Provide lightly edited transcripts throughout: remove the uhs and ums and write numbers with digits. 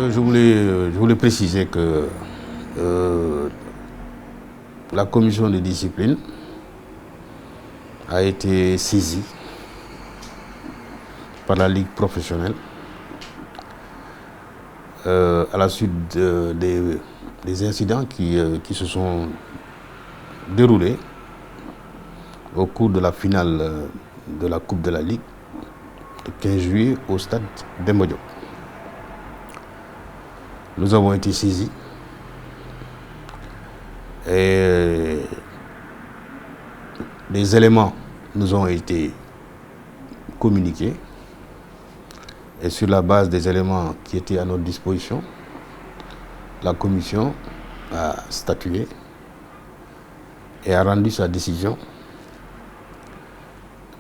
Je voulais préciser que la commission de discipline a été saisie par la Ligue professionnelle à la suite des incidents qui se sont déroulés au cours de la finale de la Coupe de la Ligue le 15 juillet au stade Demba Diop. Nous avons été saisis et des éléments nous ont été communiqués et sur la base des éléments qui étaient à notre disposition, la commission a statué et a rendu sa décision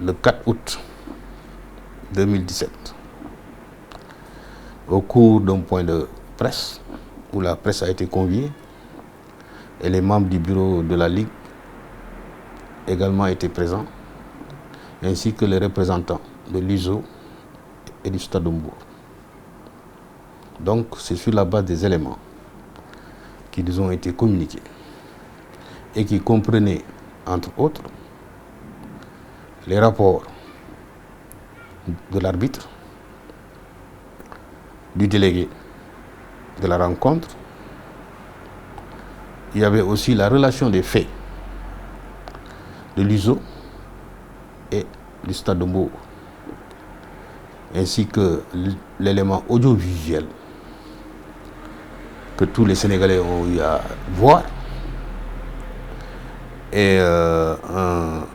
le 4 août 2017 au cours d'un point de presse où la presse a été conviée et les membres du bureau de la Ligue également étaient présents, ainsi que les représentants de l'ISO et du Stade de Mbour. Donc c'est sur la base des éléments qui nous ont été communiqués et qui comprenaient, entre autres, les rapports de l'arbitre, du délégué de la rencontre. Il y avait aussi la relation des faits de l'ISO et du Stade de Mbour, ainsi que l'élément audiovisuel que tous les Sénégalais ont eu à voir et un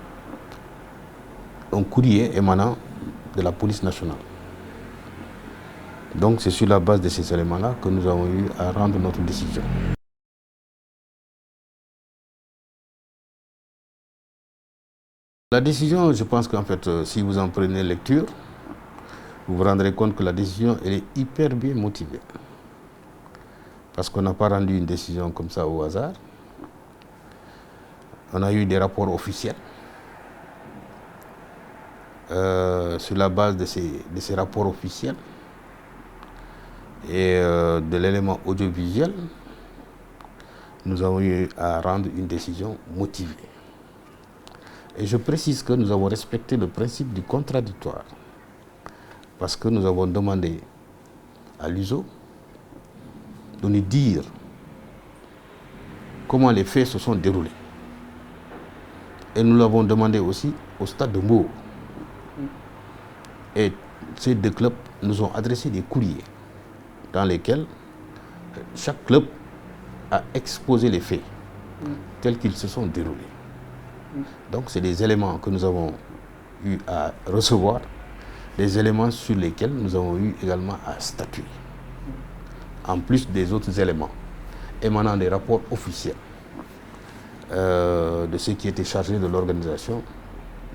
courrier émanant de la police nationale. Donc c'est sur la base de ces éléments-là que nous avons eu à rendre notre décision. La décision, je pense qu'en fait, si vous en prenez lecture, vous vous rendrez compte que la décision, elle est hyper bien motivée. Parce qu'on n'a pas rendu une décision comme ça au hasard. On a eu des rapports officiels. Sur la base de ces rapports officiels et de l'élément audiovisuel, nous avons eu à rendre une décision motivée. Et je précise que nous avons respecté le principe du contradictoire, parce que nous avons demandé à l'ISO de nous dire comment les faits se sont déroulés. Et nous l'avons demandé aussi au Stade de Mbour. Et ces deux clubs nous ont adressé des courriers dans lesquels chaque club a exposé les faits tels qu'ils se sont déroulés. Donc c'est des éléments que nous avons eu à recevoir, des éléments sur lesquels nous avons eu également à statuer, en plus des autres éléments émanant des rapports officiels de ceux qui étaient chargés de l'organisation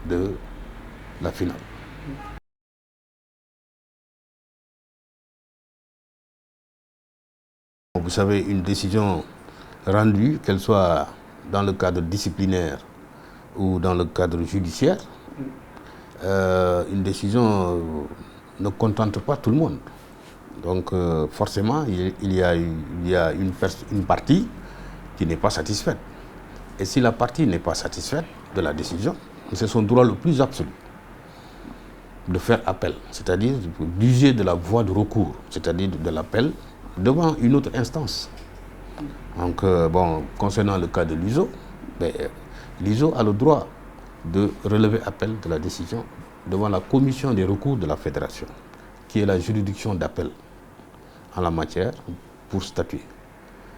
de la finale. Vous savez, une décision rendue, qu'elle soit dans le cadre disciplinaire ou dans le cadre judiciaire, une décision ne contente pas tout le monde. Donc forcément, il y a une partie qui n'est pas satisfaite. Et si la partie n'est pas satisfaite de la décision, c'est son droit le plus absolu de faire appel, c'est-à-dire d'user de la voie de recours, c'est-à-dire de l'appel devant une autre instance. Donc, concernant le cas de l'ISO, l'ISO a le droit de relever appel de la décision devant la commission des recours de la fédération, qui est la juridiction d'appel en la matière pour statuer.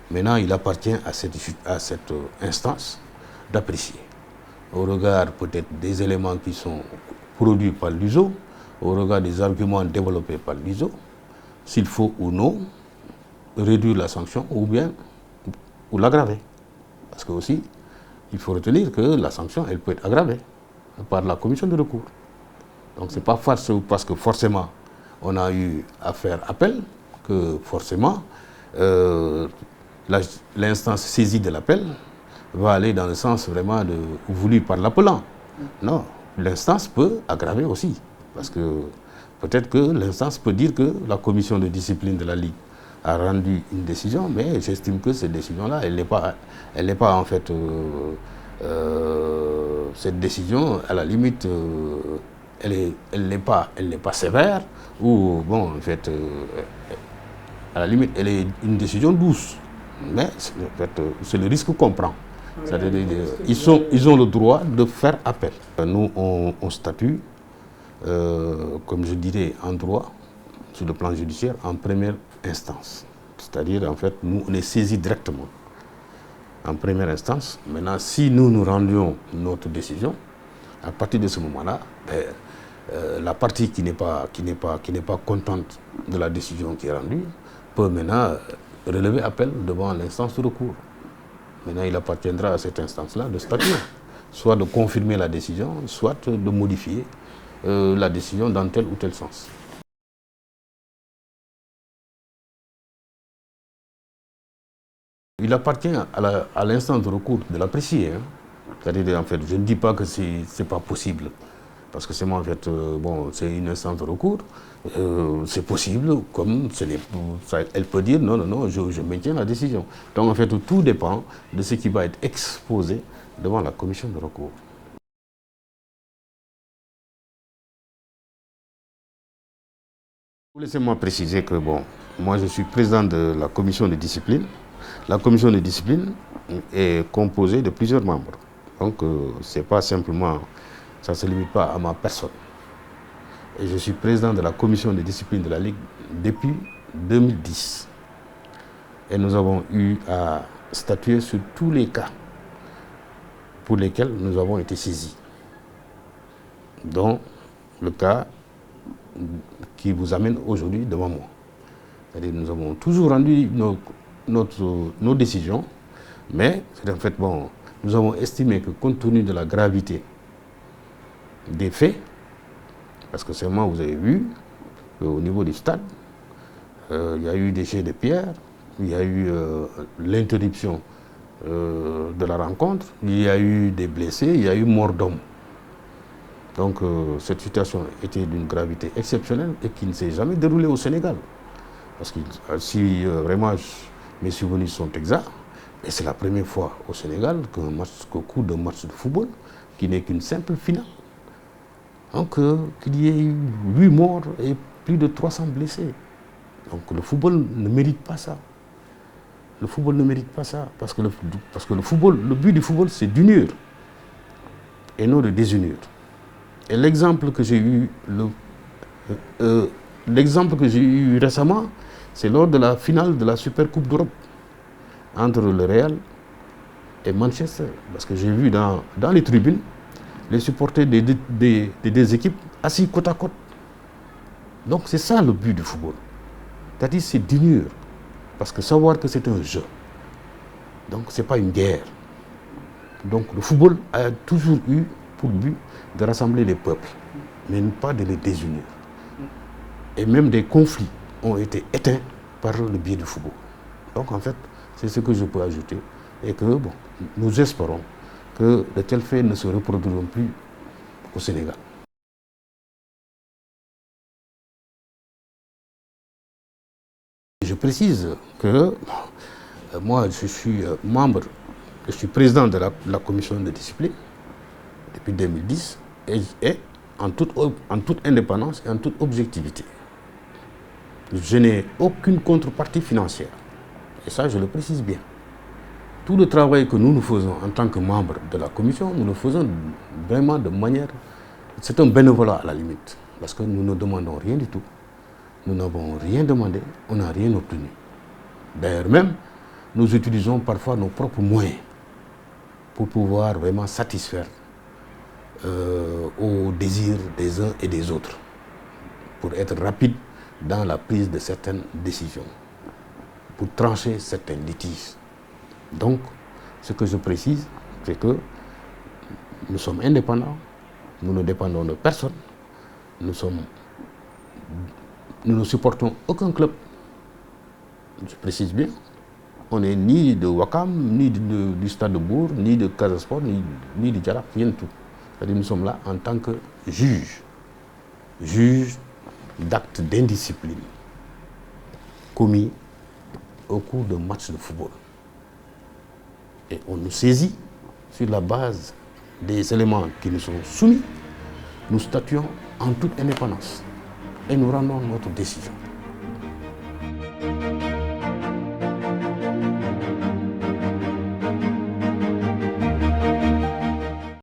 Maintenant, il appartient à cette instance d'apprécier, au regard peut-être des éléments qui sont produits par l'ISO, au regard des arguments développés par l'ISO, s'il faut ou non réduire la sanction ou l'aggraver. Parce que aussi, il faut retenir que la sanction, elle peut être aggravée par la commission de recours. Donc ce n'est pas parce que forcément on a eu à faire appel que forcément l'instance saisie de l'appel va aller dans le sens vraiment voulu par l'appelant. Non, l'instance peut aggraver aussi. Parce que peut-être que l'instance peut dire que la commission de discipline de la Ligue a rendu une décision, mais j'estime que cette décision-là, elle n'est pas en fait, cette décision, à la limite, elle n'est pas sévère, ou bon, en fait, à la limite, elle est une décision douce, mais en fait, c'est le risque qu'on prend. C'est-à-dire, ils ont le droit de faire appel. Nous, on statue, comme je dirais en droit, sur le plan judiciaire, en première instance. C'est-à-dire, en fait, nous, on est saisis directement en première instance. Maintenant, si nous rendions notre décision, à partir de ce moment-là, la partie qui n'est pas contente de la décision qui est rendue peut maintenant relever appel devant l'instance de recours. Maintenant, il appartiendra à cette instance-là de statuer, soit de confirmer la décision, soit de modifier la décision dans tel ou tel sens. Il appartient à l'instance de recours de l'apprécier. Hein. C'est-à-dire, en fait, je ne dis pas que ce n'est pas possible. Parce que c'est moi, en fait, bon, c'est une instance de recours. C'est possible, comme elle peut dire non, je maintiens la décision. Donc, en fait, tout dépend de ce qui va être exposé devant la commission de recours. Laissez-moi préciser que, bon, moi, je suis président de la commission de discipline. La commission de discipline est composée de plusieurs membres. Donc, c'est pas simplement, ça ne se limite pas à ma personne. Et je suis président de la commission de discipline de la Ligue depuis 2010. Et nous avons eu à statuer sur tous les cas pour lesquels nous avons été saisis. Dont le cas qui vous amène aujourd'hui devant moi. C'est-à-dire que nous avons toujours rendu nos décisions, mais en fait, bon, nous avons estimé que compte tenu de la gravité des faits, parce que seulement vous avez vu qu'au niveau du stade, il y a eu des jets de pierre, il y a eu l'interruption de la rencontre, il y a eu des blessés, il y a eu mort d'homme. Donc cette situation était d'une gravité exceptionnelle et qui ne s'est jamais déroulée au Sénégal. Parce que si vraiment mes souvenirs sont exacts, c'est la première fois au Sénégal qu'au cours d'un match de football, qui n'est qu'une simple finale, donc qu'il y ait eu 8 morts et plus de 300 blessés. Donc le football ne mérite pas ça. Le football ne mérite pas ça. Parce que le but du football, c'est d'unir et non de désunir. Et l'exemple que j'ai eu, récemment, c'est lors de la finale de la Super Coupe d'Europe entre le Real et Manchester. Parce que j'ai vu dans les tribunes les supporters des deux équipes assis côte à côte. Donc c'est ça le but du football. C'est-à-dire c'est d'unir. Parce que savoir que c'est un jeu. Donc ce n'est pas une guerre. Donc le football a toujours eu pour but de rassembler les peuples, mais pas de les désunir. Et même des conflits ont été éteints par le biais du football. Donc en fait, c'est ce que je peux ajouter. Et que bon, nous espérons que de tels faits ne se reproduiront plus au Sénégal. Je précise que moi, je suis membre, je suis président de la commission de discipline depuis 2010 et en toute indépendance et en toute objectivité. Je n'ai aucune contrepartie financière. Et ça, je le précise bien. Tout le travail que nous faisons en tant que membres de la commission, nous le faisons vraiment de manière... C'est un bénévolat à la limite. Parce que nous ne demandons rien du tout. Nous n'avons rien demandé, on n'a rien obtenu. D'ailleurs même, nous utilisons parfois nos propres moyens pour pouvoir vraiment satisfaire aux désirs des uns et des autres, pour être rapide dans la prise de certaines décisions, pour trancher certains litiges. Donc, ce que je précise, c'est que nous sommes indépendants, nous ne dépendons de personne, nous ne supportons aucun club. Je précise bien, on n'est ni de Wakam, ni du Stade de Bourg, ni de Casa Sport, ni de Djara, rien de tout. C'est-à-dire nous sommes là en tant que juges d'actes d'indiscipline commis au cours d'un match de football. Et on nous saisit sur la base des éléments qui nous sont soumis. Nous statuons en toute indépendance et nous rendons notre décision.